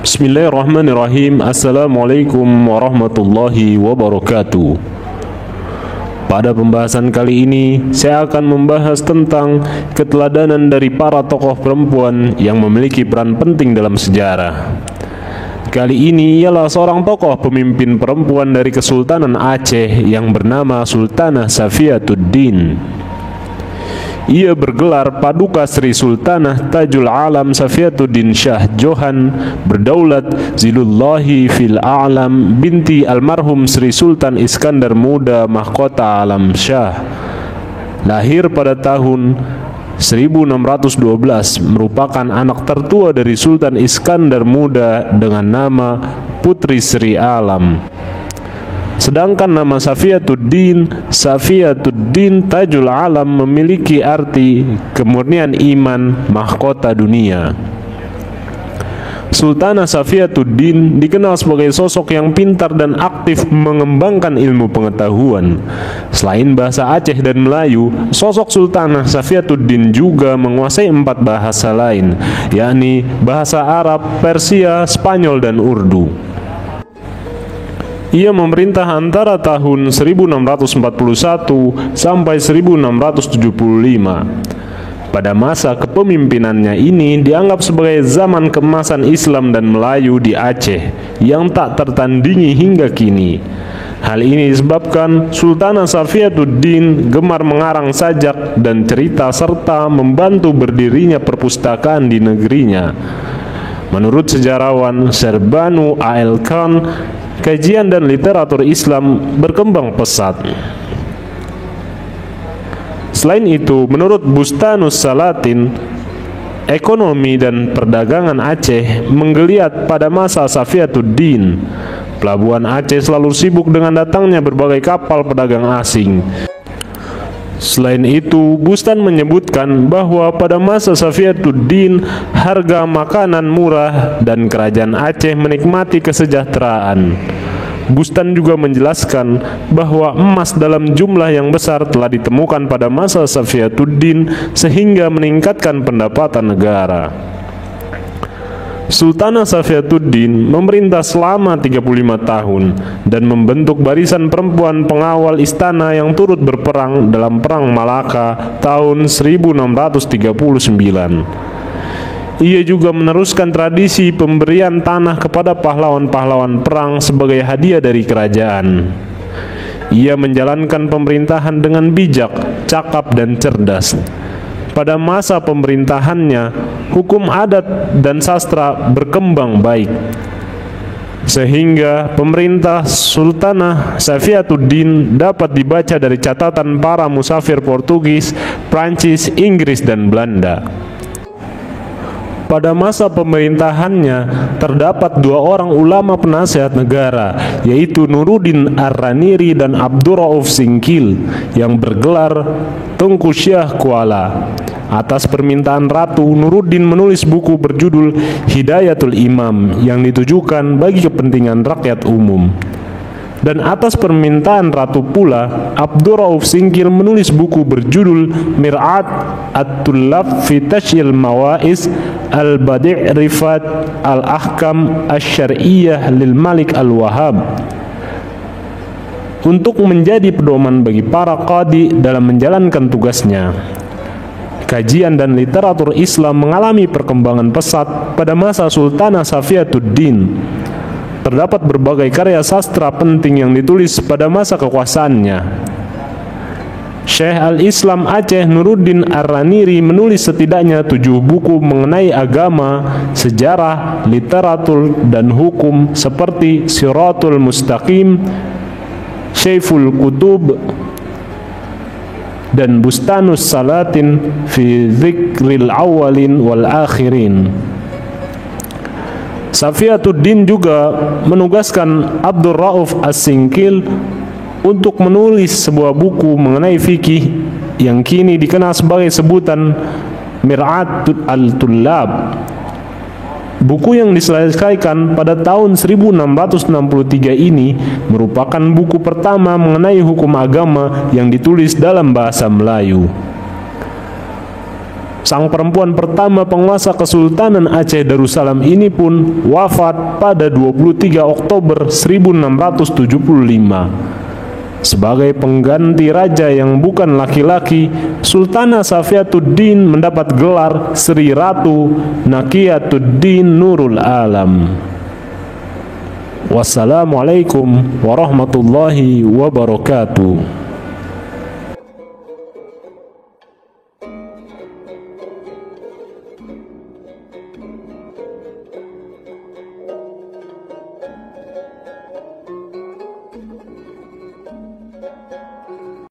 Bismillahirrahmanirrahim. Assalamualaikum warahmatullahi wabarakatuh. Pada pembahasan kali ini, saya akan membahas tentang keteladanan dari para tokoh perempuan yang memiliki peran penting dalam sejarah. Kali ini ialah seorang tokoh pemimpin perempuan dari Kesultanan Aceh yang bernama Sultanah Safiatuddin. Ia bergelar Paduka Sri Sultanah Tajul Alam Safiatuddin Shah Johan Berdaulat Zilullahi Fil A'lam binti almarhum Sri Sultan Iskandar Muda Mahkota Alam Shah. Lahir pada tahun 1612, merupakan anak tertua dari Sultan Iskandar Muda dengan nama Putri Sri Alam. Sedangkan nama Safiatuddin Tajul Alam memiliki arti kemurnian iman, mahkota dunia. Sultanah Safiatuddin dikenal sebagai sosok yang pintar dan aktif mengembangkan ilmu pengetahuan. Selain bahasa Aceh dan Melayu, sosok Sultanah Safiatuddin juga menguasai 4 bahasa lain, yakni bahasa Arab, Persia, Spanyol, dan Urdu. Ia memerintah antara tahun 1641 sampai 1675. Pada masa kepemimpinannya ini dianggap sebagai zaman keemasan Islam dan Melayu di Aceh yang tak tertandingi hingga kini. Hal ini disebabkan Sultanah Safiatuddin gemar mengarang sajak dan cerita serta membantu berdirinya perpustakaan di negerinya. Menurut sejarawan Serbanu A.L. Khan, kajian dan literatur Islam berkembang pesat. Selain itu, menurut Bustanus Salatin, ekonomi dan perdagangan Aceh menggeliat pada masa Safiatuddin. Pelabuhan Aceh selalu sibuk dengan datangnya berbagai kapal pedagang asing. Selain itu, Bustan menyebutkan bahwa pada masa Safiatuddin harga makanan murah dan kerajaan Aceh menikmati kesejahteraan. Bustan juga menjelaskan bahwa emas dalam jumlah yang besar telah ditemukan pada masa Safiatuddin sehingga meningkatkan pendapatan negara. Sultanah Safiatuddin memerintah selama 35 tahun dan membentuk barisan perempuan pengawal istana yang turut berperang dalam Perang Malaka tahun 1639. Ia juga meneruskan tradisi pemberian tanah kepada pahlawan-pahlawan perang sebagai hadiah dari kerajaan. Ia menjalankan pemerintahan dengan bijak, cakap, dan cerdas. Pada masa pemerintahannya, hukum adat dan sastra berkembang baik, sehingga pemerintah Sultanah Safiatuddin dapat dibaca dari catatan para musafir Portugis, Prancis, Inggris, dan Belanda. Pada masa pemerintahannya terdapat 2 orang ulama penasihat negara, yaitu Nuruddin Ar-Raniri dan Abdurrauf Singkil, yang bergelar Tengku Syah Kuala. Atas permintaan Ratu, Nuruddin menulis buku berjudul Hidayatul Imam yang ditujukan bagi kepentingan rakyat umum. Dan atas permintaan Ratu pula, Abdurrauf Singkil menulis buku berjudul Mir'at At-Tullab fi Tashyil Mawaiz Al-Badi' Rifat Al-Ahkam Asy-Syar'iyyah lil Malik Al-Wahhab, untuk menjadi pedoman bagi para qadi dalam menjalankan tugasnya. Kajian dan literatur Islam mengalami perkembangan pesat pada masa Sultanah Safiatuddin. Terdapat berbagai karya sastra penting yang ditulis pada masa kekuasaannya. Syekh Al-Islam Aceh Nuruddin Ar-Raniri menulis setidaknya 7 buku mengenai agama, sejarah, literatur, dan hukum seperti Siratul Mustaqim, Syaiful Qutub, dan Bustanus Salatin fi Dzikril Awwalin wal Akhirin. Safiatuddin juga menugaskan Abdurrauf As-Singkil untuk menulis sebuah buku mengenai fikih yang kini dikenal sebagai sebutan Mir'at Al-Tullab. Buku yang diselesaikan pada tahun 1663 ini merupakan buku pertama mengenai hukum agama yang ditulis dalam bahasa Melayu. Sang perempuan pertama penguasa Kesultanan Aceh Darussalam ini pun wafat pada 23 Oktober 1675. Sebagai pengganti raja yang bukan laki-laki, Sultanah Safiatuddin mendapat gelar Sri Ratu Naqiyatuddin Nurul Alam. Wassalamualaikum warahmatullahi wabarakatuh.